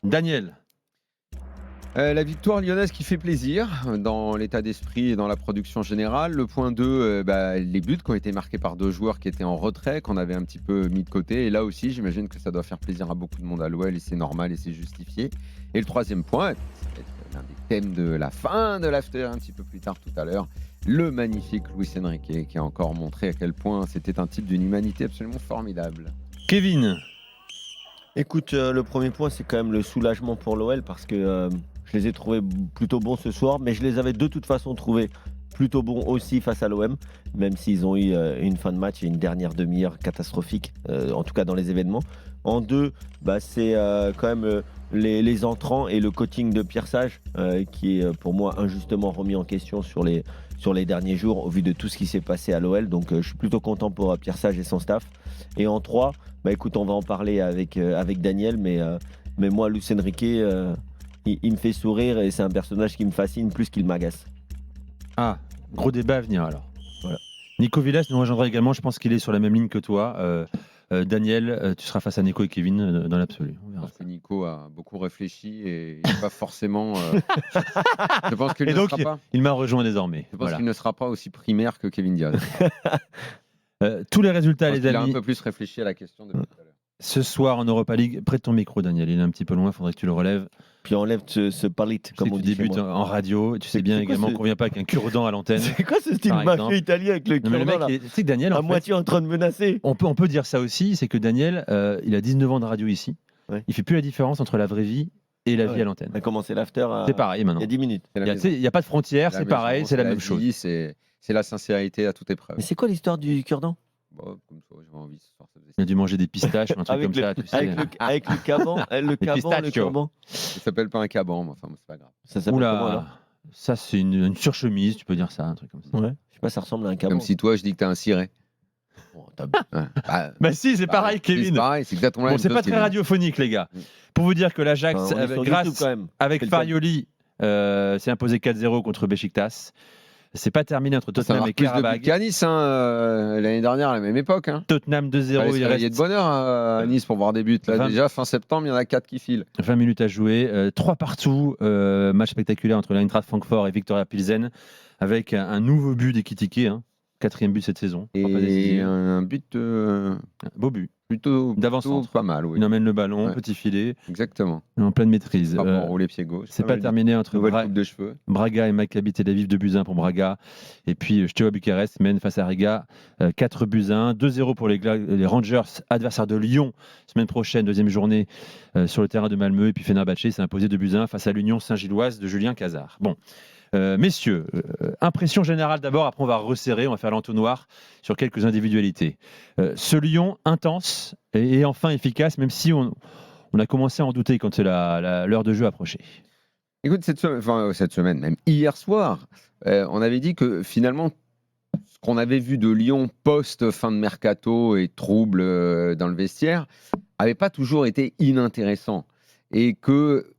Daniel. La victoire lyonnaise qui fait plaisir dans l'état d'esprit et dans la production générale. Le point 2, les buts qui ont été marqués par 2 joueurs qui étaient en retrait, qu'on avait un petit peu mis de côté. Et là aussi, j'imagine que ça doit faire plaisir à beaucoup de monde à l'OL et c'est normal et c'est justifié. Et le troisième point, ça va être l'un des thèmes de la fin de l'after un petit peu plus tard tout à l'heure. Le magnifique Luis Enrique qui a encore montré à quel point c'était un type d'une humanité absolument formidable. Kevin. Écoute, le premier point, c'est quand même le soulagement pour l'OL parce que je les ai trouvés plutôt bons ce soir, mais je les avais de toute façon trouvés plutôt bons aussi face à l'OM, même s'ils ont eu une fin de match et une dernière demi-heure catastrophique, en tout cas dans les événements. En deux, c'est quand même les entrants et le coaching de Pierre Sage qui est pour moi injustement remis en question sur les derniers jours au vu de tout ce qui s'est passé à l'OL. Donc je suis plutôt content pour Pierre Sage et son staff. Et en trois, écoute, on va en parler avec Daniel, mais moi, Luis Enrique, il me fait sourire et c'est un personnage qui me fascine plus qu'il m'agace. Ah, gros débat à venir alors. Voilà. Nico Villas nous rejoindra également, je pense qu'il est sur la même ligne que toi. Daniel, tu seras face à Nico et Kevin dans l'absolu. Je pense que Nico a beaucoup réfléchi et pas forcément. Je pense qu'il Et ne donc, sera pas. il m'a rejoint désormais. Je pense Voilà. qu'il ne sera pas aussi primaire que Kevin Diaz. Tous les résultats, Je pense les qu'il a un amis. peu plus réfléchi à la question depuis tout à l'heure. Ce soir en Europa League, prête ton micro, Daniel. Il est un petit peu loin, il faudrait que tu le relèves. Puis enlève ce palit, Je sais comme que on tu dit chez débutes moi. en radio. Tu sais C'est bien quoi également ce- qu'on vient pas avec un cure-dent à l'antenne. C'est quoi ce style Par mafieux exemple. italien avec le Non, mais le cure-dent mec, là tu sais que Daniel, à en fait, moitié en train de menacer. on peut dire ça aussi, c'est que Daniel, il a 19 ans de radio ici. Ouais. Il fait plus la différence entre la vraie vie et la Ah vie ouais. à l'antenne. On a commencé l'after C'est pareil il maintenant. y a 10 minutes. C'est la Il maison. n'y a pas de frontières, La c'est maison, pareil, c'est la même vie, chose. C'est la sincérité à toute épreuve. Mais c'est quoi l'histoire du cure-dent? Bon, comme ça, j'avais envie ce soir. Ça faisait Il a dû manger des pistaches, un truc avec comme ça. Tu sais. avec le caban, le pistachio. cure-dent. Ça s'appelle pas un caban, mais enfin, c'est pas grave. Ça s'appelle comment alors? Oula, ça c'est une surchemise, tu peux dire ça, un truc comme ça. Ouais. Je sais pas, ça ressemble à un caban. Comme si toi, je dis que t'as un ciré. Bon, t'as- Ouais. Bah si, c'est pareil, C'est Kevin. pareil, c'est exactement la Bon, même c'est chose, pas très Kevin. radiophonique, les gars. Pour vous dire que l'Ajax, Enfin, on est sur YouTube, grâce quand même. avec C'est le Farioli, s'est imposé 4-0 contre Besiktas. C'est pas terminé entre Ça Tottenham marque et plus de buts Karabag. qu'à Nice l'année dernière, à la même époque. Tottenham 2-0, Fallait se il réveiller de reste bonne heure à Nice pour voir des buts. Là, 20. déjà, fin septembre, il y en a 4 qui filent. 20 minutes à jouer, 3 partout, match spectaculaire entre l'Eintracht Francfort et Victoria Pilsen, avec un nouveau but d'Ekitike, 4e but cette saison. Frappe à Et décisive. un but Beau but. plutôt D'avant-centre. pas mal, oui. Il emmène le ballon, Ouais. petit filet, Exactement. en pleine maîtrise. Frappe enroulé pied gauche. C'est pas mal dit. terminé entre Nouvelle coupe de cheveux. Braga et Maccabi Tel Aviv, 2-1 pour Braga. Et puis Steaua Bucarest mène face à Riga 4-1. 2-0 pour les Rangers, adversaires de Lyon, semaine prochaine, deuxième journée sur le terrain de Malmö. Et puis Fenerbahçe s'est imposé 2-1 face à l'Union Saint-Gilloise de Julien Cazard. Bon. Messieurs, impression générale d'abord, après on va resserrer, on va faire l'entonnoir sur quelques individualités. Ce Lyon intense et enfin efficace, même si on a commencé à en douter quand l'heure de jeu approchait. Écoute, cette semaine, même hier soir, on avait dit que finalement, ce qu'on avait vu de Lyon post-fin de mercato et trouble dans le vestiaire n'avait pas toujours été inintéressant. Et que,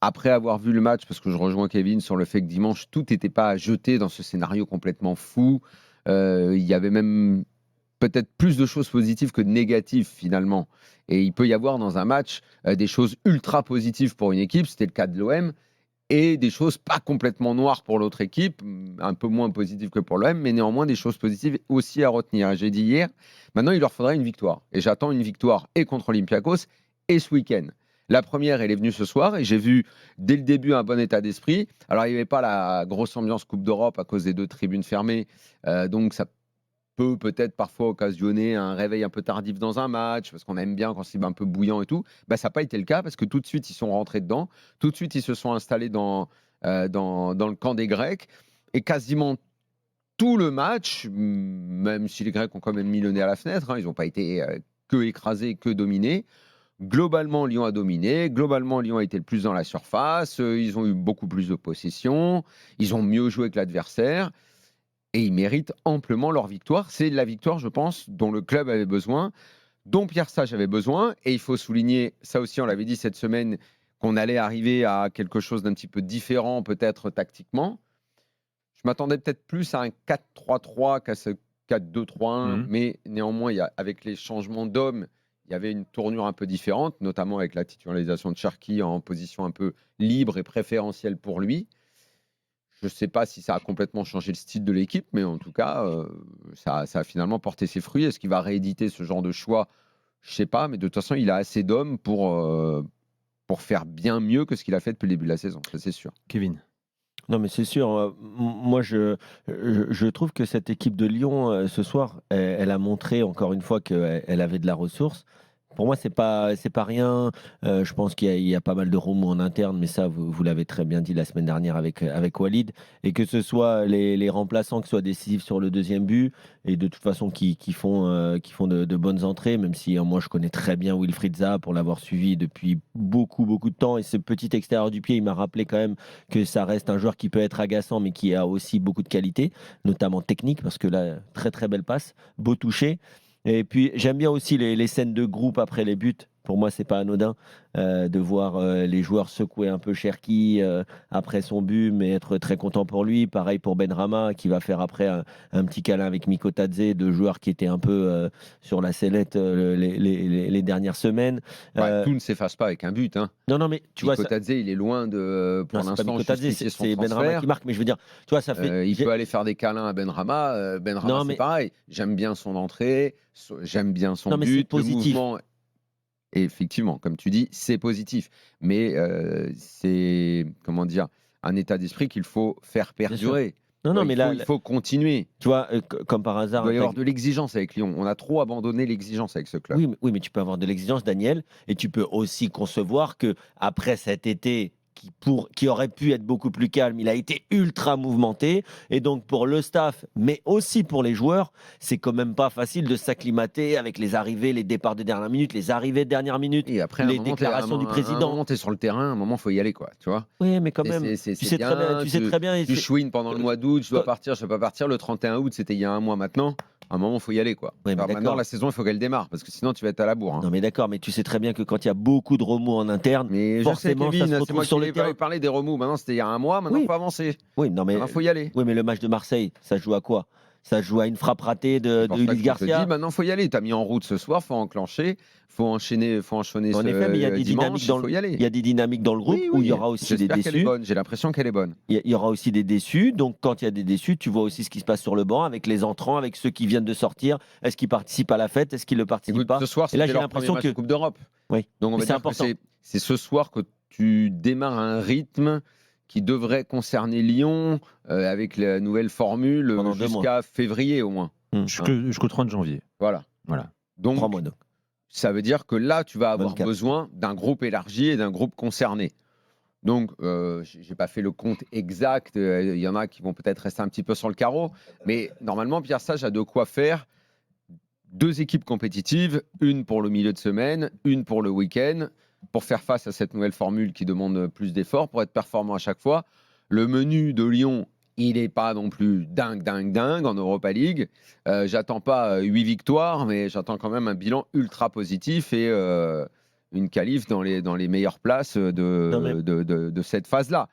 après avoir vu le match, parce que je rejoins Kevin sur le fait que dimanche, tout n'était pas à jeter dans ce scénario complètement fou. Il y avait même peut-être plus de choses positives que de négatives finalement. Et il peut y avoir dans un match des choses ultra positives pour une équipe, c'était le cas de l'OM, et des choses pas complètement noires pour l'autre équipe, un peu moins positives que pour l'OM, mais néanmoins des choses positives aussi à retenir. Et j'ai dit hier, maintenant il leur faudrait une victoire. Et j'attends une victoire et contre Olympiakos et ce week-end. La première, elle est venue ce soir et j'ai vu dès le début un bon état d'esprit. Alors, il n'y avait pas la grosse ambiance Coupe d'Europe à cause des 2 tribunes fermées. Donc, ça peut peut-être parfois occasionner un réveil un peu tardif dans un match parce qu'on aime bien quand c'est un peu bouillant et tout. Ça n'a pas été le cas parce que tout de suite, ils sont rentrés dedans. Tout de suite, ils se sont installés dans le camp des Grecs. Et quasiment tout le match, même si les Grecs ont quand même mis le nez à la fenêtre, ils n'ont pas été que écrasés, que dominés. Globalement, Lyon a dominé. Globalement, Lyon a été le plus dans la surface. Ils ont eu beaucoup plus de possession. Ils ont mieux joué que l'adversaire. Et ils méritent amplement leur victoire. C'est la victoire, je pense, dont le club avait besoin, dont Pierre Sage avait besoin. Et il faut souligner, ça aussi, on l'avait dit cette semaine, qu'on allait arriver à quelque chose d'un petit peu différent, peut-être tactiquement. Je m'attendais peut-être plus à un 4-3-3 qu'à ce 4-2-3-1. Mais néanmoins, avec les changements d'hommes, il il y avait une tournure un peu différente, notamment avec la titularisation de Cherki en position un peu libre et préférentielle pour lui. Je ne sais pas si ça a complètement changé le style de l'équipe, mais en tout cas, ça a finalement porté ses fruits. Est-ce qu'il va rééditer ce genre de choix? Je ne sais pas, mais de toute façon, il a assez d'hommes pour faire bien mieux que ce qu'il a fait depuis le début de la saison, ça c'est sûr. Kevin. Non, mais c'est sûr. Moi, je trouve que cette équipe de Lyon, ce soir, elle a montré encore une fois qu'elle avait de la ressource. Pour moi, c'est pas rien. Je pense qu'il y a pas mal de remous en interne, mais ça, vous l'avez très bien dit la semaine dernière avec Walid. Et que ce soit les remplaçants qui soient décisifs sur le deuxième but, et de toute façon qui font de bonnes entrées, même si moi je connais très bien Wilfried Zaha pour l'avoir suivi depuis beaucoup, beaucoup de temps. Et ce petit extérieur du pied, il m'a rappelé quand même que ça reste un joueur qui peut être agaçant, mais qui a aussi beaucoup de qualité, notamment technique, parce que là, très très belle passe, beau toucher. Et puis j'aime bien aussi les scènes de groupe après les buts. Pour moi, c'est pas anodin de voir les joueurs secouer un peu Cherki après son but, mais être très content pour lui. Pareil pour Benrahma qui va faire après un petit câlin avec Mikotadze, deux joueurs qui étaient un peu sur la sellette les dernières semaines. Tout ne s'efface pas avec un but. Hein. Non, mais tu vois, Mikotadze, il est loin de, pour non, c'est pas l'instant, Mikotadze, justifier son c'est Benrahma transfert. qui marque. Mais je veux dire, tu vois, ça fait. Il peut aller faire des câlins à Benrahma. Benrahma, Non, c'est mais- pareil. J'aime bien son entrée, j'aime bien son Non, mais c'est but, le positif. mouvement. Et effectivement, comme tu dis, c'est positif. Mais c'est, comment dire, un état d'esprit qu'il faut faire perdurer. Non, mais là, Il faut continuer. tu vois, comme par Il hasard. doit y avoir de l'exigence avec Lyon. On a trop abandonné l'exigence avec ce club. Oui, mais tu peux avoir de l'exigence, Daniel, et tu peux aussi concevoir que après cet été qui aurait pu être beaucoup plus calme, il a été ultra mouvementé, et donc pour le staff, mais aussi pour les joueurs, c'est quand même pas facile de s'acclimater avec les arrivées, les départs de dernière minute, les arrivées de dernière minute, Et après, les déclarations du À un président. moment, tu es sur le terrain, à un moment, il faut y aller, quoi. Tu vois. Oui, mais quand Et même, c'est tu sais très bien. et Tu c'est- chouines pendant le mois d'août, je dois Toi- partir, je ne peux pas partir. Le 31 août, c'était il y a un mois maintenant. À un moment, il faut y aller, quoi. Oui, mais Alors, maintenant, d'accord. la saison, il faut qu'elle démarre, parce que sinon, tu vas être à la bourre. Hein. Non, mais d'accord, mais tu sais très bien que quand il y a beaucoup de remous en interne, Mais je sais, forcément, ça Kevin, se c'est retrouve moi sur qui le l'ai terrain. parlé des remous. Maintenant, c'était il y a un mois, maintenant, il Oui. faut avancer. Oui, non, mais Maintenant, il faut y aller. Oui, mais le match de Marseille, ça se joue à quoi? Ça se joue à une frappe ratée C'est de pour ça que Ulysse je te Garcia. dis, maintenant, il faut y aller. Tu as mis en route ce soir, il faut enclencher, il faut enchaîner En ce effet, mais il y a des dimanche, dynamiques il faut y aller. il y a des dynamiques dans le groupe Oui, où il y oui. aura aussi des J'espère qu'elle est déçus. bonne. J'ai l'impression qu'elle est bonne. Il y aura aussi des déçus. Donc, quand il y a des déçus, tu vois aussi ce qui se passe sur le banc avec les entrants, avec ceux qui viennent de sortir. Est-ce qu'ils participent à la fête? Est-ce qu'ils ne participent Écoute, pas? ce soir, Et là, c'était j'ai leur l'impression premier match de Coupe d'Europe. Oui, Donc, on mais va c'est dire que important. c'est ce soir que tu démarres un rythme qui devrait concerner Lyon avec la nouvelle formule Pendant 2 mois. jusqu'à février au moins. Jusqu'au 30 janvier. Voilà. 3 Donc, mois. Donc. ça veut dire que là, tu vas avoir 24. besoin d'un groupe élargi et d'un groupe concerné. Donc, je n'ai pas fait le compte exact. Il y en a qui vont peut-être rester un petit peu sur le carreau. Mais normalement, Pierre Sage a de quoi faire 2 équipes compétitives, une pour le milieu de semaine, une pour le week-end, pour faire face à cette nouvelle formule qui demande plus d'efforts, pour être performant à chaque fois. Le menu de Lyon, il n'est pas non plus dingue en Europa League. J'attends pas 8 victoires, mais j'attends quand même un bilan ultra positif et une qualif dans les meilleures places de cette phase-là.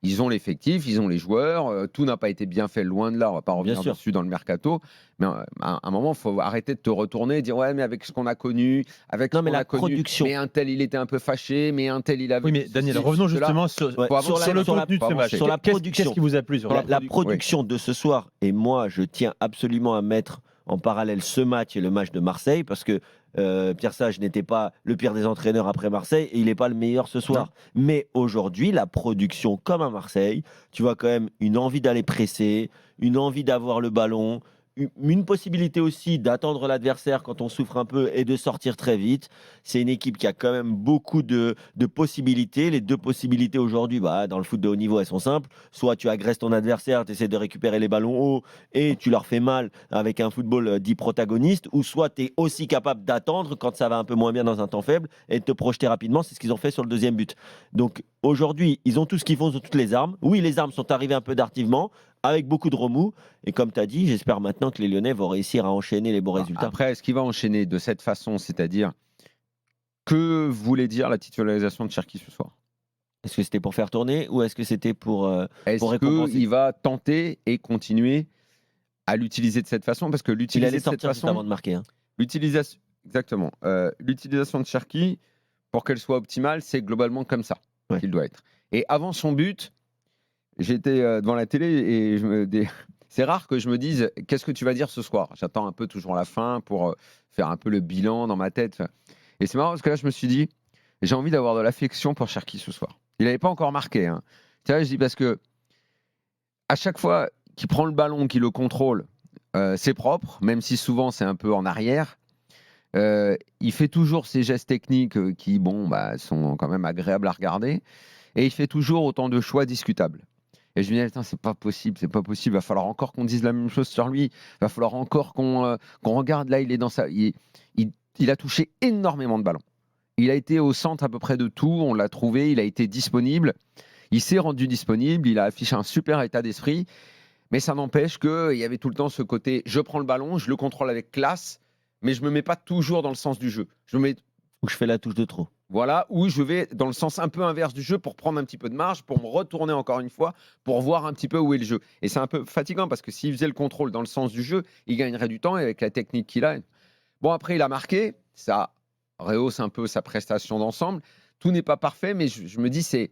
Ils ont l'effectif, ils ont les joueurs, tout n'a pas été bien fait, loin de là, on va pas revenir sûr. dessus dans le mercato, mais à un moment, il faut arrêter de te retourner et dire ouais, mais avec ce qu'on a connu, avec Non, ce mais qu'on la a connu, production. mais un tel, il était un peu fâché, mais un tel, il avait... Oui, mais Daniel, ceci, revenons cela. justement sur, Ouais, Faut sur le avancer. contenu de ce match. sur la Qu'est-ce production. qui vous a plu sur La production de ce soir, et moi je tiens absolument à mettre en parallèle ce match et le match de Marseille, parce que Pierre Sage n'était pas le pire des entraîneurs après Marseille, et il n'est pas le meilleur ce soir. Mais aujourd'hui, la production, comme à Marseille, tu vois quand même une envie d'aller presser, une envie d'avoir le ballon, une possibilité aussi d'attendre l'adversaire quand on souffre un peu et de sortir très vite. C'est une équipe qui a quand même beaucoup de possibilités. Les 2 possibilités aujourd'hui, dans le foot de haut niveau, elles sont simples. Soit tu agresses ton adversaire, tu essaies de récupérer les ballons hauts et tu leur fais mal avec un football dit protagoniste, ou soit tu es aussi capable d'attendre quand ça va un peu moins bien dans un temps faible et de te projeter rapidement. C'est ce qu'ils ont fait sur le 2e but. Donc aujourd'hui, ils ont tout ce qu'il faut, ils ont toutes les armes. Oui, les armes sont arrivées un peu tardivement, avec beaucoup de remous. Et comme tu as dit, j'espère maintenant que les Lyonnais vont réussir à enchaîner les bons résultats. Après, est-ce qu'il va enchaîner de cette façon, c'est-à-dire que voulait dire la titularisation de Cherki ce soir? Est-ce que c'était pour faire tourner ou est-ce que c'était pour Est-ce récompenser? qu'il va tenter et continuer à l'utiliser de cette façon? Parce que Il l'utiliser allait de cette sortir juste avant façon, de marquer. l'utilisation, Exactement. L'utilisation de Cherki, pour qu'elle soit optimale, c'est globalement comme ça qu'il doit être. Et avant son but, j'étais devant la télé et c'est rare que je me dise qu'est-ce que tu vas dire ce soir. J'attends un peu toujours la fin pour faire un peu le bilan dans ma tête. Et c'est marrant parce que là, je me suis dit, j'ai envie d'avoir de l'affection pour Cherki ce soir. Il n'avait pas encore marqué. Hein. Tu vois, je dis parce que à chaque fois qu'il prend le ballon, qu'il le contrôle, c'est propre, même si souvent c'est un peu en arrière. Il fait toujours ces gestes techniques qui sont quand même agréables à regarder. Et il fait toujours autant de choix discutables. Et je me dis, putain, c'est pas possible. Il va falloir encore qu'on dise la même chose sur lui. Il va falloir encore qu'on regarde. Là, il est dans sa. Il a touché énormément de ballons. Il a été au centre à peu près de tout. On l'a trouvé. Il a été disponible. Il s'est rendu disponible. Il a affiché un super état d'esprit. Mais ça n'empêche qu'il y avait tout le temps ce côté je prends le ballon, je le contrôle avec classe, mais je ne me mets pas toujours dans le sens du jeu. Ou je fais la touche de trop. Voilà, où je vais dans le sens un peu inverse du jeu pour prendre un petit peu de marge, pour me retourner encore une fois, pour voir un petit peu où est le jeu. Et c'est un peu fatigant parce que s'il faisait le contrôle dans le sens du jeu, il gagnerait du temps et avec la technique qu'il a. Bon, après, il a marqué, ça rehausse un peu sa prestation d'ensemble. Tout n'est pas parfait, mais je me dis, c'est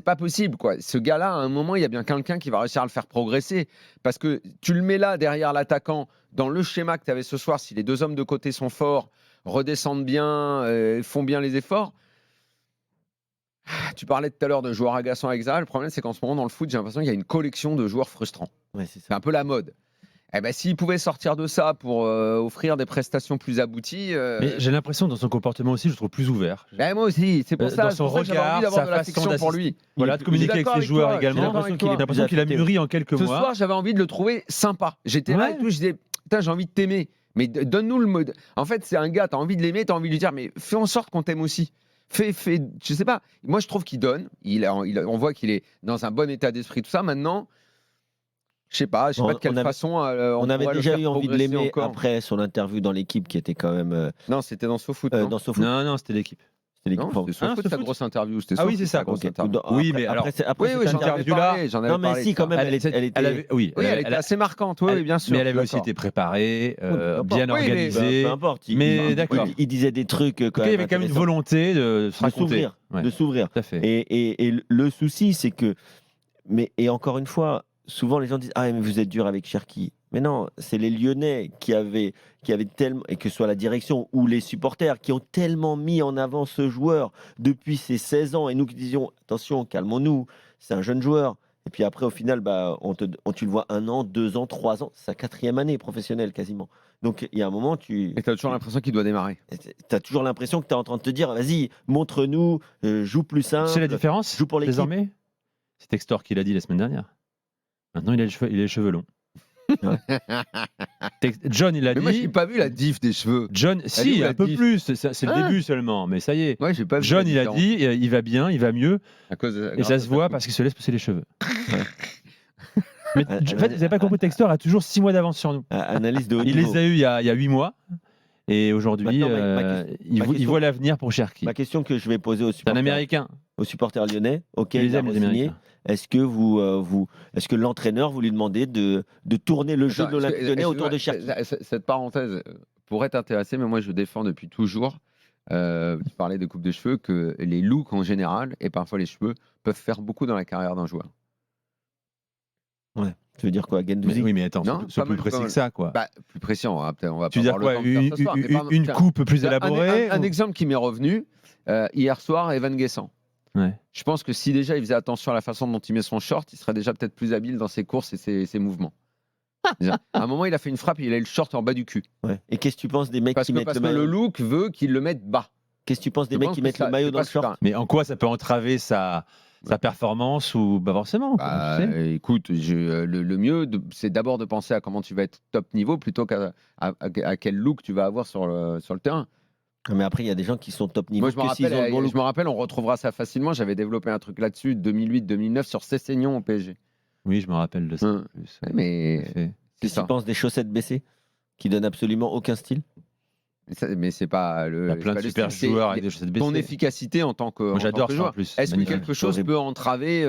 pas possible, quoi. Ce gars-là, à un moment, il y a bien quelqu'un qui va réussir à le faire progresser. Parce que tu le mets là, derrière l'attaquant, dans le schéma que tu avais ce soir, si les deux hommes de côté sont forts, redescendent bien, font bien les efforts. Tu parlais tout à l'heure de joueurs agaçants avec Zaha. Le problème, c'est qu'en ce moment, dans le foot, j'ai l'impression qu'il y a une collection de joueurs frustrants. Ouais, c'est un peu la mode. Eh ben, s'il pouvait sortir de ça pour offrir des prestations plus abouties. Mais j'ai l'impression dans son comportement aussi, je le trouve plus ouvert. Ben, moi aussi, c'est pour ça, dans son que j'avais envie regard, d'avoir sa de l'affection façon pour lui. Voilà, de communiquer avec ses joueurs également. J'ai l'impression qu'il a mûri en quelques Ce mois. soir, j'avais envie de le trouver sympa. J'étais là et tout, je disais, putain, j'ai envie de t'aimer. Mais donne-nous le mode. En fait, c'est un gars, t'as envie de l'aimer, t'as envie de lui dire, mais fais en sorte qu'on t'aime aussi. Fais, je sais pas. Moi, je trouve qu'il donne. On voit qu'il est dans un bon état d'esprit, tout ça. Maintenant, je sais pas de quelle façon. On avait déjà eu envie de l'aimer encore. après son interview dans l'équipe qui était quand même. Non, c'était dans SoFoot. Dans SoFoot. Non, c'était l'équipe. C'était SoFoot, sa grosse interview. Ah oui, c'est ça. Oui, mais alors. Oui, j'en avais parlé. Non, mais si, quand même, elle était. Oui, elle était assez marquante. Oui, bien sûr. Mais elle avait aussi été préparée, bien organisée. Peu importe. Mais d'accord. Il disait des trucs. Il y avait quand même une volonté de s'ouvrir. De s'ouvrir. Tout à fait. Et le souci, c'est que. Et encore une fois, souvent les gens disent ah mais vous êtes dur avec Cherki. Mais non, c'est les Lyonnais qui avaient tellement, et que ce soit la direction ou les supporters, qui ont tellement mis en avant ce joueur depuis ses 16 ans. Et nous qui disions attention, calmons-nous, c'est un jeune joueur. Et puis après, au final, tu le vois 1 an, 2 ans, 3 ans, c'est sa 4e année professionnelle quasiment. Donc il y a un moment, Et tu as toujours l'impression qu'il doit démarrer. Tu as toujours l'impression que tu es en train de te dire vas-y, montre-nous, joue plus simple. C'est la différence joue pour l'équipe. Désormais, c'est Textor qui l'a dit la semaine dernière. Maintenant, il a les cheveux longs. John, il a dit. Moi, j'ai pas vu la diff des cheveux. John, si, un peu plus. C'est le début seulement, mais ça y est. Ouais, j'ai pas vu John, il a dit, il va bien, il va mieux. Et ça se voit parce qu'il se laisse pousser les cheveux. Mais en fait, vous n'avez pas compris, Textor a toujours 6 mois d'avance sur nous. Analyse de haut il niveau. les a eu il y a 8 mois. Et aujourd'hui, il voit l'avenir pour Cherki. Ma question que je vais poser aux supporters. C'est un Américain. Aux supporters lyonnais, auquel il a re-signé. Est-ce que l'entraîneur vous lui demandez de tourner le jeu de l'Olympique Lyonnais autour de Cherki? Cette parenthèse pourrait t'intéresser, mais moi je défends depuis toujours. Tu parlais de coupe de cheveux, que les looks en général et parfois les cheveux peuvent faire beaucoup dans la carrière d'un joueur. Ouais. Tu veux dire quoi, Guendouzi? Oui, mais attends, c'est plus précis que ça, quoi. Plus précis, on va pas tu veux dire quoi, une coupe plus élaborée un exemple qui m'est revenu hier soir, Evan Guessant. Ouais. Je pense que si déjà il faisait attention à la façon dont il met son short, il serait déjà peut-être plus habile dans ses courses et ses mouvements. Déjà. À un moment, il a fait une frappe et il a eu le short en bas du cul. Ouais. Et qu'est-ce que tu penses des mecs qui mettent le maillot? Parce que le look veut qu'il le mette bas. Qu'est-ce que tu penses des mecs qui mettent le maillot dans le short? Mais en quoi ça peut entraver sa performance ou pas forcément? Écoute, le mieux, c'est d'abord de penser à comment tu vas être top niveau plutôt qu'à quel look tu vas avoir sur le terrain. Mais après, il y a des gens qui sont top niveau. Moi, je me rappelle, on retrouvera ça facilement. J'avais développé un truc là-dessus, 2008-2009, sur Cessignon au PSG. Oui, je me rappelle de ça. Mais qu'est-ce que tu penses des chaussettes baissées qui donnent absolument aucun style? Mais c'est pas Il y le. a plein de c'est pas le super style, joueurs c'est avec des chaussettes ton baissées. efficacité en tant que, Moi, en tant j'adore que ça en joueur. plus. Est-ce que Magnifique. quelque chose horrible. peut entraver Il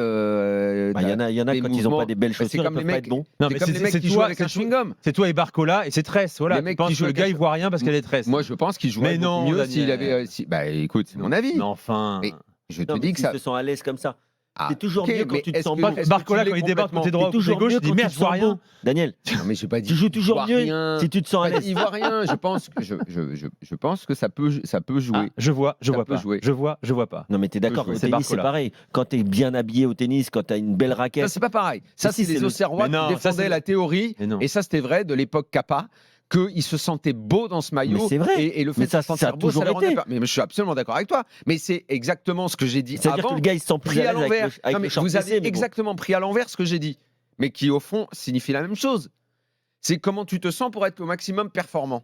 y en a tes quand ils n'ont mouvements pas des belles C'est chaussures, comme ils les peuvent pas mecs. être bons. Non, C'est mais comme les mecs c'est qui jouent toi, avec un c'est toi. chewing-gum. C'est toi et Barcola et c'est Tress. Voilà. Les Tu mecs penses qui que jouent le avec gars, un il voit rien parce qu'elle est Tress. Moi, je pense qu'il jouerait Mais non, beaucoup mieux Daniel. s'il avait. Bah, écoute, c'est mon avis. Mais enfin. Mais je te Non, mais dis que s'ils ça. se sentent à l'aise comme ça. Ah, C'est toujours ok, mieux quand mais tu te est-ce sens que- bon. est-ce que Barcola, tu quand l'es il débarque côté complètement- droit, C'est côté toujours gauche, mieux il dit quand merde, tu je te vois sens rien. bon. Daniel, Non, mais j'ai pas dit. tu joues toujours vois mieux rien. si tu te sens à J'ai pas l'aise. dit, il voit rien. Je pense que ça peut Ah, jouer. je vois Ça peut pas. jouer. Je vois pas. Non, mais t'es d'accord, jouer. au C'est tennis, c'est Barcola. pareil. Quand t'es bien habillé au tennis, quand t'as une belle Ça, raquette. c'est pas pareil. Ça, Mais si, c'est les c'est Auxerrois Mais non, qui ça, défendaient c'est- la théorie. Mais non. Et ça, c'était vrai de l'époque Kappa, qu'ils se sentaient beaux dans ce maillot. Mais c'est vrai. Et le fait Mais de ça se sentir a beau, ça toujours les rendait été. peur. Mais je suis absolument d'accord avec toi. Mais c'est exactement ce que j'ai dit C'est-à-dire que avant. le gars, il se sent plus Pris à à l'aise avec l'envers. le, avec Non, le mais short vous avez baissé, mais bon. exactement pris à l'envers ce que j'ai dit. Mais qui, au fond, signifie la même chose. C'est comment tu te sens pour être au maximum performant.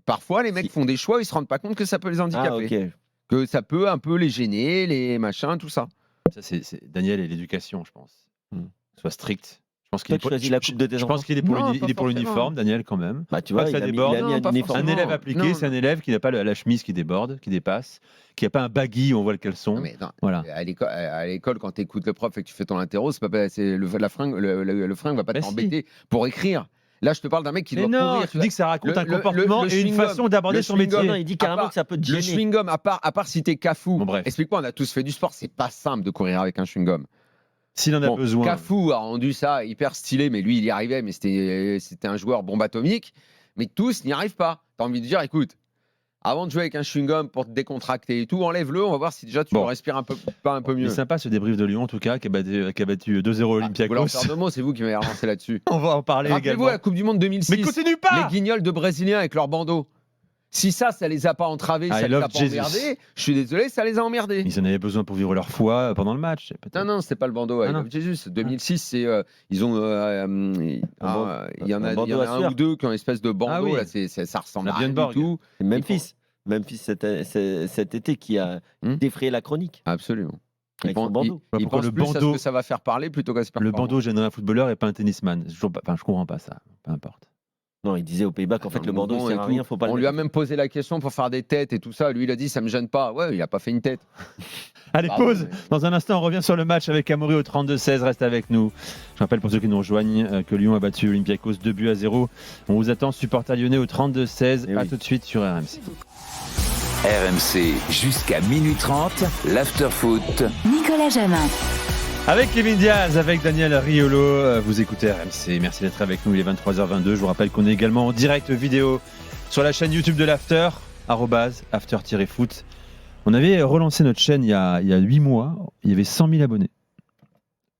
Parfois, les mecs Si. font des choix, ils se rendent pas compte que ça peut les handicaper. Ah, ok. Que ça peut un peu les gêner, les machins, tout ça. Ça, c'est Daniel et l'éducation, je pense. Hmm. Soit strict. Je pense Toi, tu choisis la coupe de tes je enfants. pense qu'il est pour Non, l'uni- pas il est pour forcément. l'uniforme, Daniel, quand même. Bah, tu Pas vois, que ça il a mis déborde. un Non, pas uniforme. Un forcément. élève appliqué, Non, c'est un élève qui n'a pas la chemise qui déborde, qui dépasse, qui n'a pas un baggy où on voit le caleçon. Non, mais non, Voilà. à l'école, quand tu écoutes le prof et que tu fais ton interro, c'est pas, c'est la fringue, le fringue va pas Mais t'embêter pour écrire. Là, je te parle d'un mec qui Mais doit non, courir. tu dis que ça raconte Le- un le- comportement le et une chewing-gum, façon d'aborder le son chewing-gum. métier. Non, il dit carrément part- que ça peut te Le gêner. chewing-gum, à part si t'es cafou. Bon, bref. Explique-moi, on a tous fait du sport, c'est pas simple de courir avec un chewing-gum. S'il en a Bon, besoin. Cafou a rendu ça hyper stylé, mais lui, il y arrivait, mais c'était un joueur bombe atomique. Mais tous n'y arrivent pas. T'as envie de dire, écoute, avant de jouer avec un chewing-gum pour te décontracter et tout, enlève-le, on va voir si déjà tu Bon. respires un peu Il est mieux. sympa ce débrief de Lyon, en tout cas, qui a battu 2-0 Ah, vous voulez en Olympiakos. faire deux mots, c'est vous qui m'avez relancé là-dessus. On va en parler Rappelez-vous également. la Coupe du Monde 2006. Mais continue pas Les guignols de Brésiliens avec leurs bandeaux. Si ça les a pas entravés, I ça les love a pas Jesus. emmerdés, je suis désolé, ça les a emmerdés. Ils en avaient besoin pour vivre leur foi pendant le match. peut-être. Non, c'était pas le bandeau avec Ah, non. Jésus. 2006, c'est ils ont il y en a, un bandeau à un sueur. ou deux qui ont une espèce de bandeau. Ah oui. Là, ça ressemble La à rien du Björn Borg. tout. C'est Memphis cet été qui a Hmm. défrayé la chronique. Absolument. Avec son bandeau. Pourquoi Ils pensent le plus à ce bandeau- que ça va faire parler plutôt qu'à se Le bandeau gênerait un footballeur et pas un tennisman. Je comprends pas ça. Peu importe. Non, il disait aux Pays-Bas qu'en fait, le bandeau, mouvement il et sert à tout. rien, faut pas On le lui a mettre. même posé la question pour faire des têtes et tout ça. Lui, il a dit ça me gêne pas. Ouais, il a pas fait une tête. Allez, Pardon, pause. mais- Dans un instant, on revient sur le match avec Amaury au 32-16. Reste avec nous. Je rappelle pour ceux qui nous rejoignent que Lyon a battu Olympiakos 2-0. On vous attend, supporter lyonnais au 32-16. Eh À oui. tout de suite sur RMC. RMC jusqu'à minuit 30, l'after-foot. Nicolas Jamin. Avec Kevin Diaz, avec Daniel Riolo, vous écoutez RMC. Merci d'être avec nous. Il est 23h22. Je vous rappelle qu'on est également en direct vidéo sur la chaîne YouTube de l'After, @after-foot. On avait relancé notre chaîne il y a 8 mois. Il y avait 100 000 abonnés.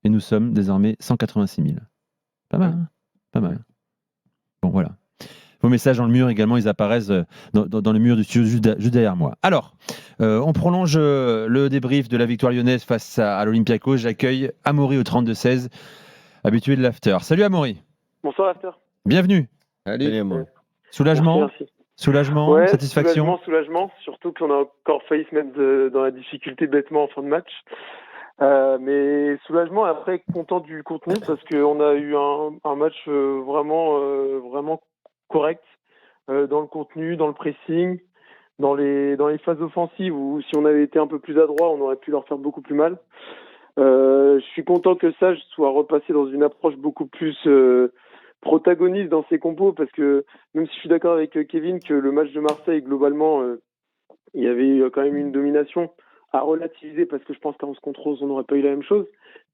Et nous sommes désormais 186 000. Pas mal, hein. Pas mal. Bon, voilà. Vos messages dans le mur également, ils apparaissent dans le mur du studio juste derrière moi. Alors, on prolonge le débrief de la victoire lyonnaise face à l'Olympiakos. J'accueille Amaury au 32-16, habitué de l'After. Salut Amaury. Bonsoir After. Bienvenue. Allez. Allez, moi. Soulagement, Merci. soulagement, Ouais, satisfaction. soulagement, surtout qu'on a encore failli se mettre dans la difficulté bêtement en fin de match. Mais soulagement, après content du contenu parce qu'on a eu un match vraiment correct dans le contenu, dans le pressing, dans les phases offensives où si on avait été un peu plus adroit, on aurait pu leur faire beaucoup plus mal. Je suis content que Sage soit repassé dans une approche beaucoup plus protagoniste dans ses compos parce que même si je suis d'accord avec Kevin que le match de Marseille globalement il y avait quand même une domination à relativiser parce que je pense qu'en 11 contre 11 on n'aurait pas eu la même chose,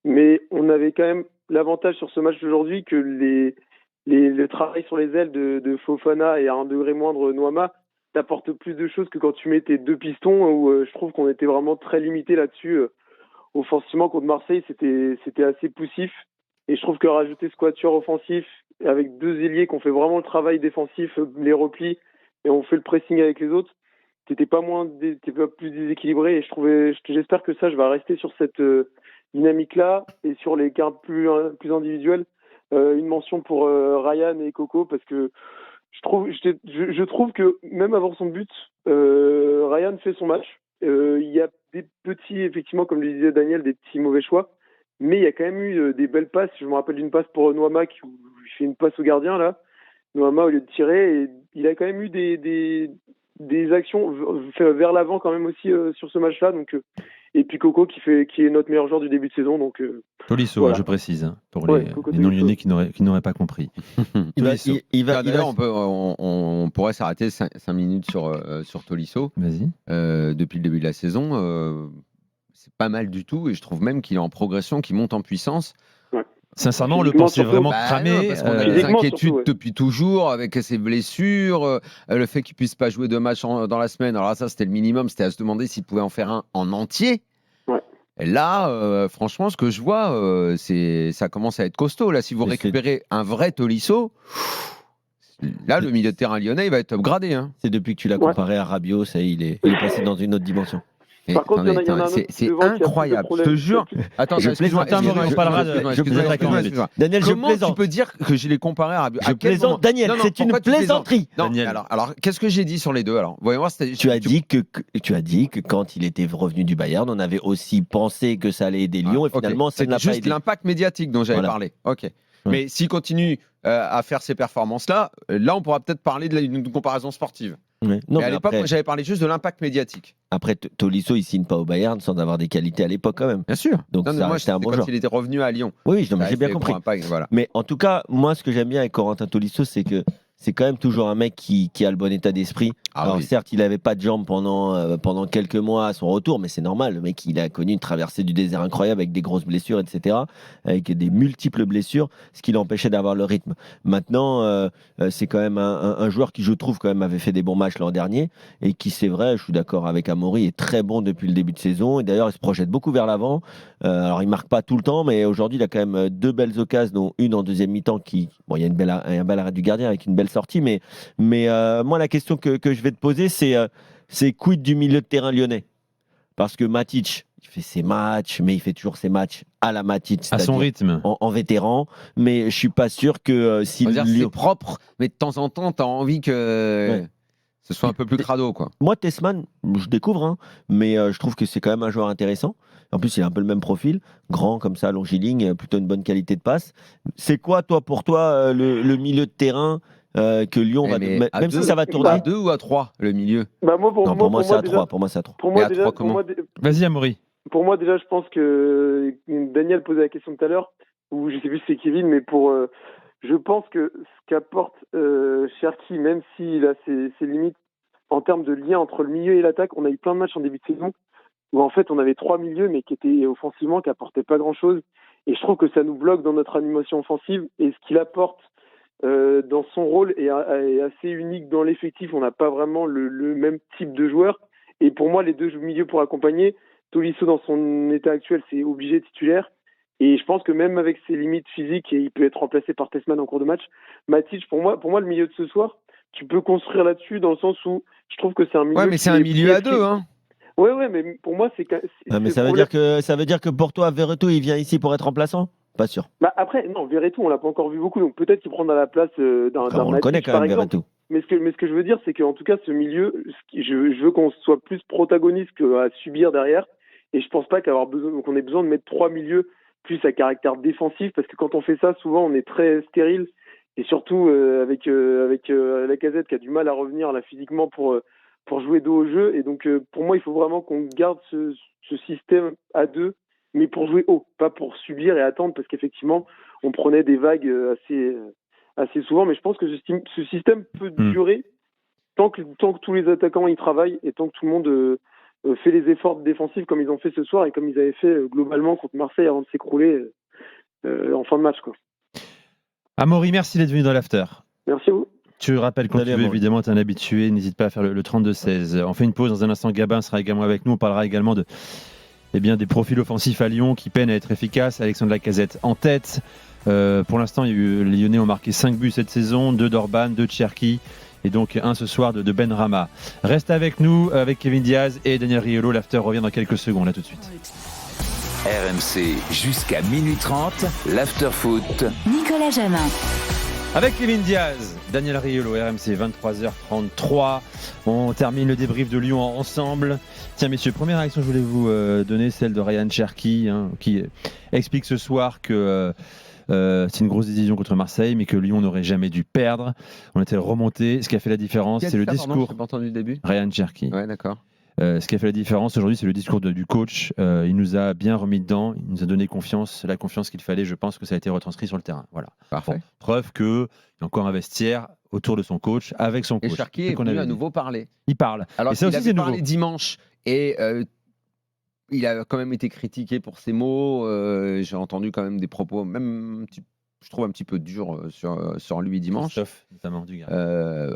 mais on avait quand même l'avantage sur ce match d'aujourd'hui que le travail sur les ailes de Fofana et à un degré moindre Noama t'apporte plus de choses que quand tu mets tes deux pistons où je trouve qu'on était vraiment très limité là-dessus. Offensivement contre Marseille c'était assez poussif et je trouve que rajouter ce quatuor offensif avec deux ailiers qui ont fait vraiment le travail défensif, les replis et on fait le pressing avec les autres, t'étais pas plus déséquilibré et j'espère que ça je vais rester sur cette dynamique là et sur les cartes plus individuelles. Une mention pour Ryan et Coco parce que je trouve que même avant son but Ryan fait son match. Il y a des petits, effectivement, comme le disait Daniel, des petits mauvais choix. Mais il y a quand même eu des belles passes. Je me rappelle d'une passe pour Noama qui fait une passe au gardien, là. Noama, au lieu de tirer, et il a quand même eu des actions vers l'avant quand même aussi sur ce match-là. Donc, et puis Coco qui est notre meilleur joueur du début de saison. Donc, Tolisso, voilà. je précise, hein, pour Ouais, les Coco non-lyonnais qui n'auraient pas compris. Tolisso. D'ailleurs, on pourrait s'arrêter 5 minutes sur Tolisso. Vas-y. Depuis le début de la saison, c'est pas mal du tout et je trouve même qu'il est en progression, qu'il monte en puissance. Sincèrement, on le Physiquement, pensait surtout. vraiment Bah cramé. non, parce qu'on a des Physiquement, inquiétudes surtout, ouais. depuis toujours avec ses blessures, le fait qu'il puisse pas jouer 2 matchs dans la semaine. Alors là, ça, c'était le minimum, c'était à se demander s'il pouvait en faire un en entier. Ouais. Et là, franchement, ce que je vois, ça commence à être costaud. Là, si vous Mais récupérez un vrai Tolisso, là, le milieu de terrain lyonnais, il va être upgradé. Hein. C'est depuis que tu l'as comparé à Rabiot, ça il est passé dans une autre dimension. Et Par contre, il y en a un attendez, autre c'est devant qui a plus de incroyable. Je te problèmes. jure. Attends, Je excuse-moi, plaisante, Amaury, on parlera des attaquants. Daniel, Comment je tu plaisante. peux dire que je l'ai comparé à Rabiot? Je plaisante, Daniel, c'est une pourquoi tu plaisantes? plaisanterie. Non, Daniel. alors qu'est-ce que j'ai dit sur les deux alors? Voyons voir. Tu as dit que quand il était revenu du Bayern, on avait aussi pensé que ça allait aider Lyon et finalement ça ne l'a c'est pas juste aidé. l'impact médiatique dont j'avais Voilà. parlé. Ok. Mais s'il continue à faire ces performances-là, là on pourra peut-être parler d'une comparaison sportive. Ouais. Non, mais à mais l'époque, après, moi, j'avais parlé juste de l'impact médiatique. après, Tolisso, il signe pas au Bayern sans avoir des qualités à l'époque quand même. Bien sûr. Donc Non, mais ça moi, restait un c'était bon quand joueur. il était revenu à Lyon. Oui, non, mais Ça j'ai bien restait compris. pour impact, voilà. Mais en tout cas, moi, ce que j'aime bien avec Corentin Tolisso, c'est que c'est quand même toujours un mec qui a le bon état d'esprit. Ah Alors oui. certes, il n'avait pas de jambes pendant quelques mois à son retour, mais c'est normal. Le mec, il a connu une traversée du désert incroyable avec des grosses blessures, etc., avec des multiples blessures, ce qui l'empêchait d'avoir le rythme. Maintenant, c'est quand même un joueur qui, je trouve, quand même avait fait des bons matchs l'an dernier et qui, c'est vrai, je suis d'accord avec Amaury, est très bon depuis le début de saison. Et d'ailleurs, il se projette beaucoup vers l'avant. Alors, il marque pas tout le temps, mais aujourd'hui, il a quand même 2 belles occasions, dont une en deuxième mi-temps qui, bon, il y a un bel arrêt du gardien avec une belle sortie, mais moi, la question que je vais te poser, c'est quid du milieu de terrain lyonnais? Parce que Matic, il fait ses matchs, mais il fait toujours ses matchs à la Matic, À son c'est-à-dire rythme. en vétéran, mais je suis pas sûr que si On va dire Lyon- c'est propre, mais de temps en temps, tu as envie que ce soit un peu plus crado, quoi. Moi, Tessman, je découvre, hein, mais je trouve que c'est quand même un joueur intéressant. En plus, il a un peu le même profil, grand comme ça, longiligne, plutôt une bonne qualité de passe. C'est quoi, pour toi, le milieu de terrain que Lyon va... Mais à Même deux- si ça va À tourner... 2 ou à 3, le milieu? Bah, Non, pour moi, c'est à déjà- 3. Pour moi, c'est à 3. Pour Et moi, à déjà, trois, pour comment moi, Vas-y, Amaury. Pour moi, déjà, je pense que Daniel posait la question tout à l'heure, ou je sais plus si c'est Kevin, mais je pense que ce qu'apporte Cherki, même s'il a ses limites en termes de lien entre le milieu et l'attaque, on a eu plein de matchs en début de saison où en fait on avait 3 milieux, mais qui étaient offensivement, qui apportaient pas grand-chose. Et je trouve que ça nous bloque dans notre animation offensive. Et ce qu'il apporte dans son rôle est assez unique dans l'effectif. On n'a pas vraiment le même type de joueur. Et pour moi, les deux milieux pour accompagner, Tolisso dans son état actuel, c'est obligé titulaire. Et je pense que même avec ses limites physiques, il peut être remplacé par Tessman en cours de match. Matic, pour moi, le milieu de ce soir, tu peux construire là-dessus dans le sens où je trouve que c'est un milieu. Ouais, mais c'est un milieu à 2, hein. Ouais, mais pour moi, c'est. Mais ça veut dire que pour toi, Verretou, il vient ici pour être remplaçant? Pas sûr. Bah après, non, Verretou, on l'a pas encore vu beaucoup, donc peut-être qu'il prendra la place d'un Enfin, on le Matic, connaît quand par même, exemple. Verretou. Mais ce que je veux dire, c'est qu'en tout cas, ce milieu, je veux qu'on soit plus protagoniste qu'à subir derrière. Et je pense pas qu'on ait besoin de mettre 3 milieux plus à caractère défensif, parce que quand on fait ça, souvent, on est très stérile. Et surtout avec Lacazette qui a du mal à revenir là physiquement pour jouer dos au jeu. Et donc, pour moi, il faut vraiment qu'on garde ce système à 2, mais pour jouer haut, pas pour subir et attendre, parce qu'effectivement, on prenait des vagues assez souvent. Mais je pense que ce système peut durer tant que tous les attaquants y travaillent et tant que tout le monde fait les efforts défensifs comme ils ont fait ce soir et comme ils avaient fait globalement contre Marseille avant de s'écrouler en fin de match, quoi. Amaury, merci d'être venu dans l'after. Merci à vous. Tu rappelles quand Salut, tu veux, Amaury. évidemment, tu es un habitué. N'hésite pas à faire le 32-16. On fait une pause. Dans un instant, Gabin sera également avec nous. On parlera également des profils offensifs à Lyon qui peinent à être efficaces. Alexandre Lacazette en tête. Pour l'instant, les Lyonnais ont marqué 5 buts cette saison, 2 d'Orban, 2 de Cherki et donc un ce soir de Benrahma. Reste avec nous, avec Kevin Diaz et Daniel Riolo. L'after revient dans quelques secondes. À tout de suite. RMC jusqu'à minuit 30, l'after-foot. Nicolas Jamin. Avec Kevin Diaz, Daniel Riolo, RMC, 23h33. On termine le débrief de Lyon ensemble. Tiens, messieurs, première réaction que je voulais vous donner, celle de Ryan Cherki, qui explique ce soir que C'est une grosse décision contre Marseille, mais que Lyon n'aurait jamais dû perdre. On était remonté. Ce qui a fait la différence, c'est le discours. J'ai pas entendu le début. Ryan Cherky. Ouais, d'accord. Ce qui a fait la différence aujourd'hui, c'est le discours du coach. Il nous a bien remis dedans, il nous a donné confiance, la confiance qu'il fallait. Je pense que ça a été retranscrit sur le terrain. Voilà. Parfait. Bon, preuve qu'il y a encore un vestiaire autour de son coach, avec son Et coach. Cherki C'est est qu'on venu avait à dit. nouveau parler. Il parle. Alors Et ça il aussi, avait c'est nouveau. parlé dimanche et il a quand même été critiqué pour ses mots. J'ai entendu quand même des propos, même je trouve un petit peu durs sur lui dimanche. Christophe, notamment, du gars.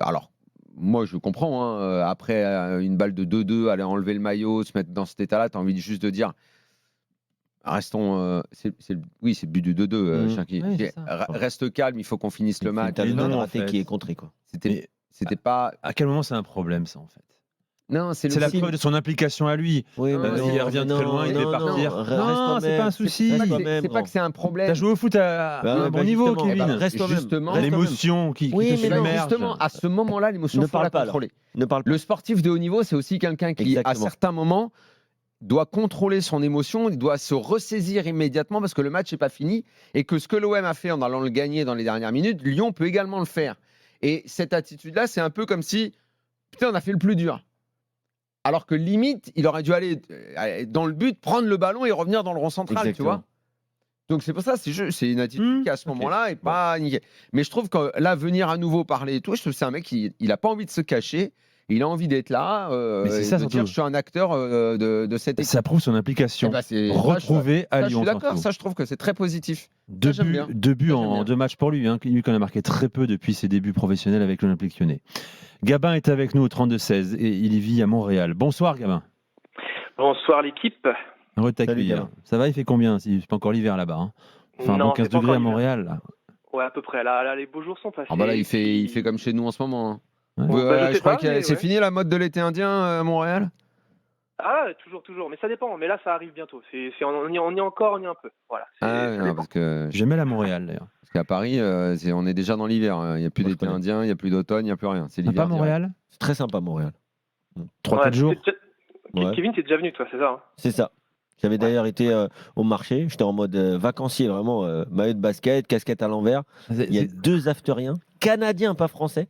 Alors, moi, je comprends. Hein, après une balle de 2-2, aller enlever le maillot, se mettre dans cet état-là, tu as envie juste de dire restons. Oui, c'est le but du 2-2, Cherki. Oui, c'est ça. Reste calme, il faut qu'on finisse le match. T'as le non, non en raté fait. qui est contré, quoi. C'était pas. À quel moment c'est un problème, ça, en fait? Non, c'est C'est la signe. preuve de son implication à lui. Oui, Non, il revient très loin, il devait partir. Non, c'est pas un souci. C'est pas que c'est un problème. T'as joué au foot à un bon niveau, justement. Kevin. Eh ben, reste toi-même. Justement, Reste L'émotion qui Oui, te mais non, submerge. Justement, à ce moment-là, l'émotion, Ne faut parle la pas, alors. contrôler. Ne parle pas. Le sportif de haut niveau, c'est aussi quelqu'un qui, à Exactement. certains moments, doit contrôler son émotion, il doit se ressaisir immédiatement parce que le match n'est pas fini et que ce que l'OM a fait en allant le gagner dans les dernières minutes, Lyon peut également le faire. Et cette attitude-là, c'est un peu comme si, putain, on a fait le plus dur. Alors que limite, il aurait dû aller dans le but, prendre le ballon et revenir dans le rond central, tu Exactement. vois. Donc c'est pour ça, c'est une attitude qui à ce ok. moment-là est pas nickel. Mais je trouve que là, venir à nouveau parler et tout, je trouve que c'est un mec qui il a pas envie de se cacher, il a envie d'être là, Mais c'est et ça, de surtout. dire je suis un acteur de cette équipe. Ça prouve son implication. Eh ben, c'est- Retrouvée à Ça, je Lyon. suis d'accord, surtout. ça je trouve que c'est très positif. Deux j'aime buts, bien. deux buts Ça, j'aime en bien. 2 matchs pour lui, lui qu'on a marqué très peu depuis ses débuts professionnels avec l'Olympique Lyonnais. Gabin est avec nous au 32-16 et il vit à Montréal. Bonsoir Gabin. Bonsoir l'équipe. Heureux de t'accueillir. Gabin. Ça va, il fait combien? C'est pas encore l'hiver là-bas. Hein. Enfin, un Non, bon 15 c'est pas degrés à encore Montréal. Là. Ouais, à peu près. Là, les beaux jours sont passés. Ah bah là, il Puis- fait comme chez nous en ce moment. Hein. Ouais. Bon, bah, je sais crois pas, que mais c'est ouais. fini la mode de l'été indien à Montréal. Ah, toujours. Mais ça dépend. Mais là, ça arrive bientôt. On y est encore, on y est un peu. Voilà. Ah, ça ouais, non, dépend. J'aimais la Montréal d'ailleurs. parce qu'à Paris, on est déjà dans l'hiver. Il n'y a plus Moi, je d'été connais. indien, il n'y a plus d'automne, il n'y a plus rien. C'est Ah, l'hiver. pas direct. Montréal? C'est très sympa, Montréal. 3-4 jours? Ouais. Kevin, t'es déjà venu, toi, c'est ça hein C'est ça. J'avais d'ailleurs été au marché. J'étais en mode vacancier, vraiment. Maillot de basket, casquette à l'envers. Il y a 2 afteriens, canadiens, pas français,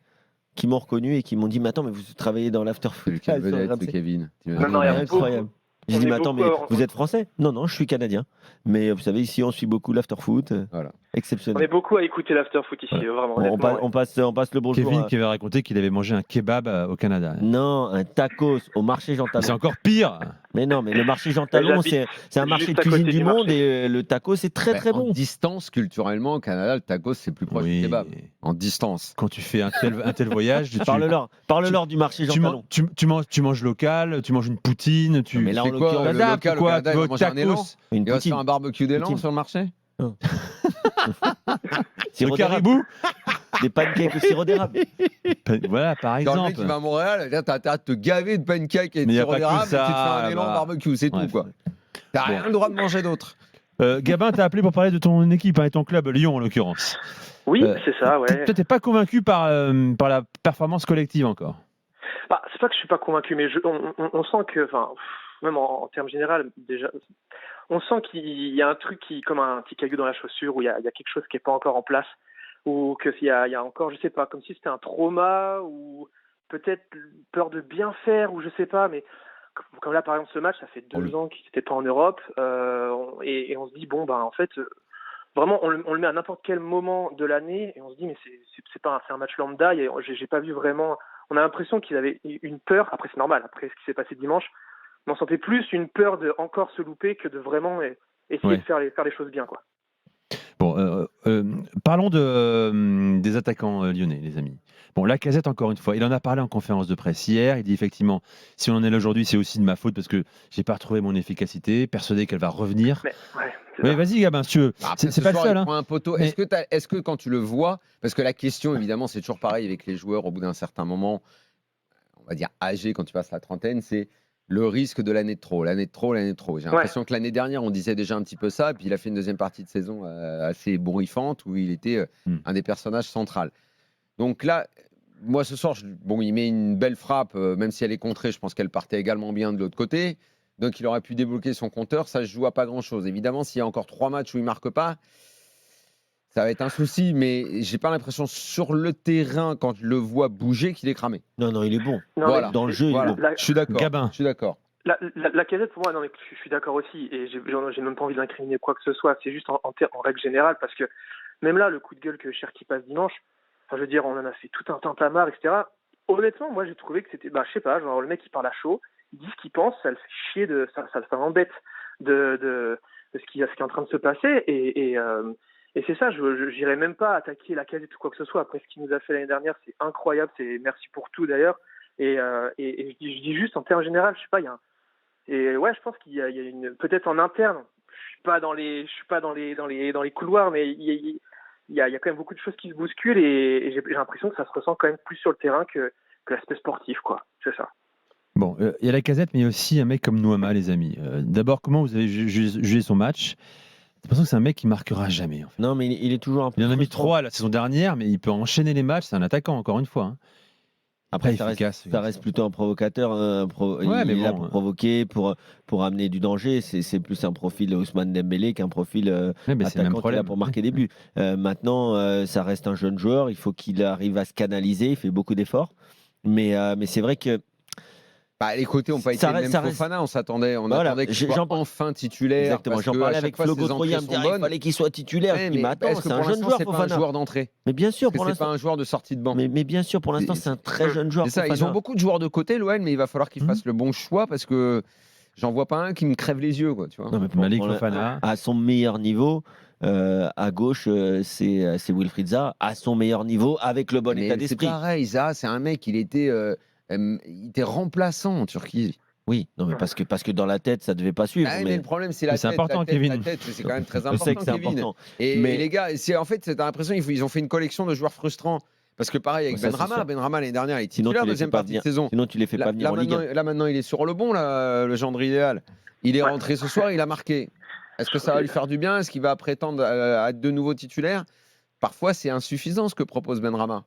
qui m'ont reconnu et qui m'ont dit mais attends, mais vous travaillez dans l'after-foot. C'est quelle sur vedette, RMC. ce Kevin. Non, non, il y a Incroyable. J'ai On dit est mais attends, mais beaucoup, vous êtes français? Non, non, je suis canadien. Mais vous savez, ici, on suit beaucoup l'after-foot. Voilà. On Exceptionnel. est beaucoup à écouter l'after-foot ici, Ouais. vraiment. On, honnêtement, ouais. on passe le bonjour. Kevin à- qui avait raconté qu'il avait mangé un kebab au Canada. Non, un tacos au marché Jean C'est Talon. encore pire. Mais non, mais le marché Jean Talon, J'habite c'est un marché juste de à côté cuisine du du monde marché. et le taco, c'est très très En bon. distance, culturellement, au Canada, le tacos, c'est plus proche du kebab. En distance. Quand tu fais un tel voyage, Parle-leur du marché Jean tu, Talon. tu manges local, tu manges une poutine, tu Mais là, en C'est quoi, l'occurrence, le t'adaptes, local au quoi, Canada, tu il vas va au manger un élan. tacos, Une Il va se poutine. faire un barbecue d'élan Poutine. sur le marché. Sirop le d'érable. caribou. Des pancakes au sirop d'érable. Voilà, par Quand le mec exemple. il va à Montréal, là, t'as intérêt de te gaver de pancakes et de Mais y a sirop pas que d'érable et tu te ça, fais un élan bah. barbecue, c'est Bref. tout quoi. T'as rien le droit de manger d'autre. Gabin, t'as appelé pour parler de ton équipe et ton club, Lyon en l'occurrence. Oui, Euh, c'est ça, ouais. Toi, t'es pas convaincu par la performance collective encore. Bah, c'est pas que je suis pas convaincu, mais on sent que, enfin, même en termes général, déjà, on sent qu'il y a un truc qui, comme un petit caillou dans la chaussure, où il y a quelque chose qui est pas encore en place, ou qu'il y a encore, je sais pas, comme si c'était un trauma, ou peut-être peur de bien faire, ou je sais pas, mais comme là, par exemple, ce match, ça fait 2 ans qu'il n'était pas en Europe, et on se dit, bon, bah, en fait, vraiment, on le met à n'importe quel moment de l'année, et on se dit, mais c'est un match lambda, j'ai pas vu vraiment. On a l'impression qu'il avait une peur, après c'est normal, après ce qui s'est passé dimanche, mais on sentait plus une peur de encore se louper que de vraiment essayer Ouais. de faire les choses bien, quoi. Bon, parlons des attaquants lyonnais, les amis. Bon, Lacazette, encore une fois, il en a parlé en conférence de presse hier. Il dit effectivement, si on en est là aujourd'hui, c'est aussi de ma faute parce que j'ai pas retrouvé mon efficacité, persuadé qu'elle va revenir. Mais ouais, c'est Oui, ça. vas-y, Gabin, si tu veux. Après, C'est ce pas le soir, seul. il Hein. prend un poteau. Mais- Est-ce que quand tu le vois, parce que la question évidemment c'est toujours pareil avec les joueurs au bout d'un certain moment, on va dire âgés quand tu passes la trentaine, c'est le risque de l'année de trop, l'année de trop, l'année de trop. J'ai l'impression que l'année dernière on disait déjà un petit peu ça, puis il a fait une deuxième partie de saison assez bourrifante où il était un des personnages centraux. Donc là, moi ce soir, il met une belle frappe, même si elle est contrée, je pense qu'elle partait également bien de l'autre côté. Donc il aurait pu débloquer son compteur, ça se joue à pas grand-chose. Évidemment, s'il y a encore 3 matchs où il marque pas, Ça va être un souci, mais j'ai pas l'impression sur le terrain, quand je le vois bouger, qu'il est cramé. Non, il est bon. Non, Voilà. mais Dans le jeu, il est Voilà. bon. Je suis d'accord. Gabin. Je suis d'accord. La Casette, pour moi, non, mais je suis d'accord aussi, et j'ai même pas envie d'incriminer quoi que ce soit. C'est juste en règle générale, parce que même là, le coup de gueule que Cherki passe dimanche, enfin, je veux dire, on en a fait tout un tintamarre, etc. Honnêtement, moi, j'ai trouvé que c'était, je sais pas, genre le mec il parle à chaud, il dit ce qu'il pense, ça le fait chier, ça m'embête de ce qui est en train de se passer, et c'est ça, je n'irais même pas attaquer la Casette ou quoi que ce soit. Après, ce qu'il nous a fait l'année dernière, c'est incroyable, c'est merci pour tout d'ailleurs. Et je dis juste en termes généraux, je sais pas, et ouais, je pense qu'il y a une, peut-être en interne, je suis pas dans les couloirs, mais il y a quand même beaucoup de choses qui se bousculent, et j'ai l'impression que ça se ressent quand même plus sur le terrain que l'aspect sportif, quoi. C'est ça. Bon, il y a la Casette, mais il y a aussi un mec comme Nouama, les amis. D'abord, comment vous avez jugé son match? J'ai l'impression que c'est un mec qui marquera jamais. En fait. Non, mais il est toujours un peu. Il en a mis frustrant. 3 la saison dernière, mais il peut enchaîner les matchs. C'est un attaquant, encore une fois. Hein. Après, Pas efficace, ça reste plutôt un provocateur. Ouais, il mais est là bon, pour provoquer, pour amener du danger. C'est plus un profil Ousmane Dembélé qu'un profil Ouais, mais c'est le même attaquant qui est là problème. pour marquer des buts. Maintenant, ça reste un jeune joueur. Il faut qu'il arrive à se canaliser. Il fait beaucoup d'efforts. Mais c'est vrai que. Les côtés n'ont pas été Ça le reste- même ça reste- Fofana. On attendait qu'il j'en- soit enfin titulaire. Exactement. parce J'en que parlais à avec chaque fois, Flo ses Gautreau hier. entrées Il sont bonnes. fallait qu'il soit titulaire. Ouais, Je dis, mais attends, est-ce que c'est un pour jeune l'instant, joueur, c'est pas un Fofana. joueur d'entrée? Mais bien sûr, Parce pour que c'est pas l'instant. un joueur de sortie de banc. Mais bien sûr, pour l'instant, c'est un très jeune joueur. C'est ça, ils Fofana. ont beaucoup de joueurs de côté, l'OL, mais il va falloir qu'ils fassent le bon choix parce que j'en vois pas un qui me crève les yeux, quoi, tu vois. Non, mais Malik pour Fofana. à son meilleur niveau, à gauche, c'est Wilfried Zaha. À son meilleur niveau, avec le bon Mais état c'est d'esprit. pareil, Zaha, c'est un mec, il était remplaçant en Turquie. Oui, non, mais parce que dans la tête, ça devait pas suivre. Mais mais le problème, c'est Mais la c'est tête. important, la tête, Kevin. La tête, c'est quand même très je important, sais que c'est Kevin. important. Et Mais- les gars, en fait, t'as l'impression qu'ils ont fait une collection de joueurs frustrants. Parce que pareil avec Ça, c'est Benrahma, sûr. Benrahma l'année dernière, il est Sinon, titulaire tu les deuxième fais pas partie de venir. saison. Sinon, tu les fais pas venir en Ligue 1. Là maintenant, il est sur le bon, là, le gendre idéal. Il est rentré ce soir, il a marqué. Est-ce que ça va lui faire du bien? Est-ce qu'il va prétendre à être de nouveau titulaire? Parfois, c'est insuffisant ce que propose Benrahma.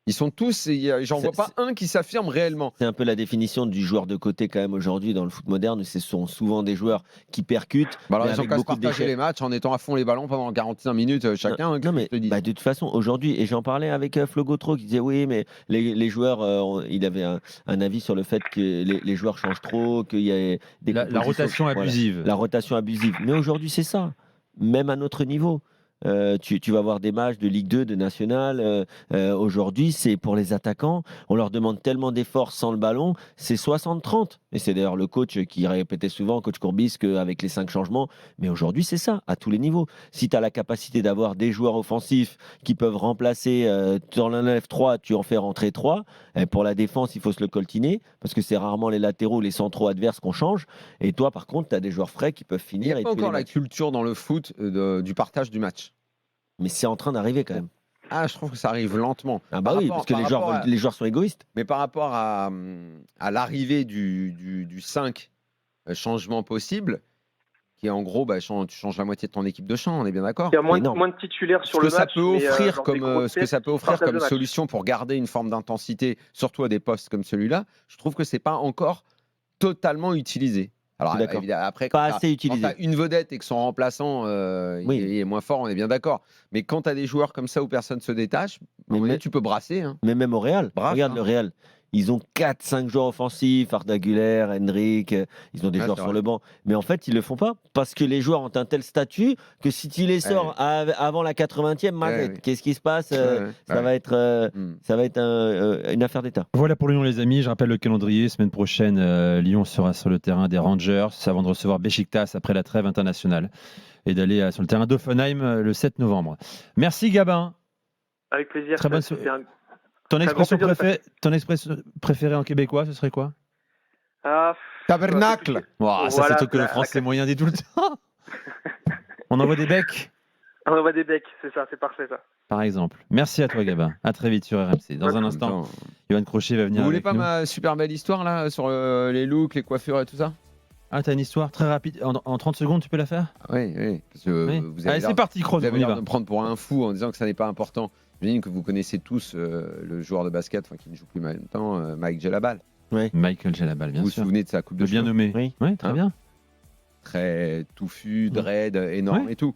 Ils sont tous, j'en vois pas un qui s'affirme réellement. C'est un peu la définition du joueur de côté quand même aujourd'hui dans le foot moderne. Ce sont souvent des joueurs qui percutent. Alors, mais ils ont avec qu'à se beaucoup de partager déchets. les matchs en étant à fond les ballons pendant 45 minutes chacun. Non, qu'est-ce mais que je te dis de toute façon, aujourd'hui, et j'en parlais avec Flo Gautreau qui disait oui, mais les joueurs, il avait un avis sur le fait que les joueurs changent trop, qu'il y a des La rotation voilà, abusive. la rotation abusive. Mais aujourd'hui, c'est ça. Même à notre niveau. Tu vas voir des matchs de Ligue 2, de National. Aujourd'hui, c'est pour les attaquants. On leur demande tellement d'efforts sans le ballon. C'est 60-30. Et c'est d'ailleurs le coach qui répétait souvent, coach Courbis, qu'avec les 5 changements. Mais aujourd'hui, c'est ça, à tous les niveaux. Si tu as la capacité d'avoir des joueurs offensifs qui peuvent remplacer, dans l'enlève 3, tu en fais rentrer 3. Pour la défense, il faut se le coltiner. Parce que c'est rarement les latéraux, les centraux adverses qu'on change. Et toi, par contre, tu as des joueurs frais qui peuvent Il n'y finir. a et pas tuer encore les la matchs. culture dans le foot du partage du match. Mais c'est en train d'arriver quand même. Ah, je trouve que ça arrive lentement. Ah bah Par oui, rapport- parce que par rapport à- les joueurs sont égoïstes. Mais par rapport à l'arrivée du 5 changement possible, qui est en gros, tu changes la moitié de ton équipe de champ, on est bien d'accord? Il y a moins énorme. moins de titulaires Ce sur que le ça match. peut mais, offrir genre des grosses ce que ça peut offrir partage de comme match. solution pour garder une forme d'intensité, surtout à des postes comme celui-là, je trouve que c'est pas encore totalement utilisé. Alors Je suis d'accord. évidemment, après, Pas quand assez utilisé. tu as une vedette et que son remplaçant Oui. il est moins fort, on est bien d'accord. Mais quand tu as des joueurs comme ça où personne se détache, Mais tu peux brasser. Hein. Mais même au Real, Brave, regarde hein. le Real. Ils ont 4-5 joueurs offensifs, Arda Güler, Hendrik, ils ont des Ouais, joueurs c'est sur vrai. le banc. Mais en fait, ils le font pas parce que les joueurs ont un tel statut que si tu les sors avant la 80e, Mazet, Ouais. qu'est-ce qui se passe? Ouais. Ça va être, Hmm. une affaire d'État. Voilà pour Lyon, les amis. Je rappelle le calendrier. Semaine prochaine, Lyon sera sur le terrain des Rangers avant de recevoir Beşiktaş après la trêve internationale et d'aller sur le terrain d'Offenheim le 7 novembre. Merci, Gabin. Avec plaisir. Très bonne C'était un- Ton Très expression, grand plaisir de ton expression préférée en québécois, ce serait quoi? Ah, Tabernacle. Ouah, ça, c'est Voilà, le truc que le la- français moyen dit tout le temps. On envoie des becs, On envoie des becs, c'est ça, c'est parfait ça. par exemple. Merci à toi, Gabin. À très vite sur RMC. Dans un instant, Yoann Crochet va venir Vous voulez avec pas nous. ma super belle histoire là sur les looks, les coiffures et tout ça? Ah, t'as une histoire très rapide. En 30 secondes, tu peux la faire? Oui. Parce que Oui. vous avez Allez, l'air- c'est parti, Cross. Vous avez on y l'air va. de me prendre pour un fou en disant que ça n'est pas important. J'imagine que vous connaissez tous le joueur de basket, qui ne joue plus maintenant, Mike Gelabal. Michael Jalabal, bien Vous vous sûr. souvenez de sa coupe de Le bien cheveux nommé. Oui. Ouais, très Hein bien. Très touffu, dread, énorme Ouais. et tout.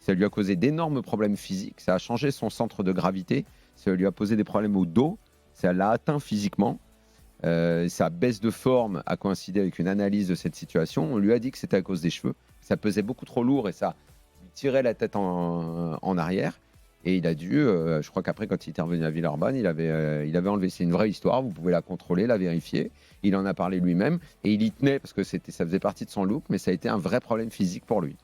Ça lui a causé d'énormes problèmes physiques. Ça a changé son centre de gravité. Ça lui a posé des problèmes au dos. Ça l'a atteint physiquement. Sa baisse de forme a coïncidé avec une analyse de cette situation. On lui a dit que c'était à cause des cheveux. Ça pesait beaucoup trop lourd et ça lui tirait la tête en arrière. Et il a dû, je crois qu'après, quand il était revenu à Villeurbanne, il avait enlevé. C'est une vraie histoire, vous pouvez la contrôler, la vérifier. Il en a parlé lui-même et il y tenait parce que ça faisait partie de son look, mais ça a été un vrai problème physique pour lui.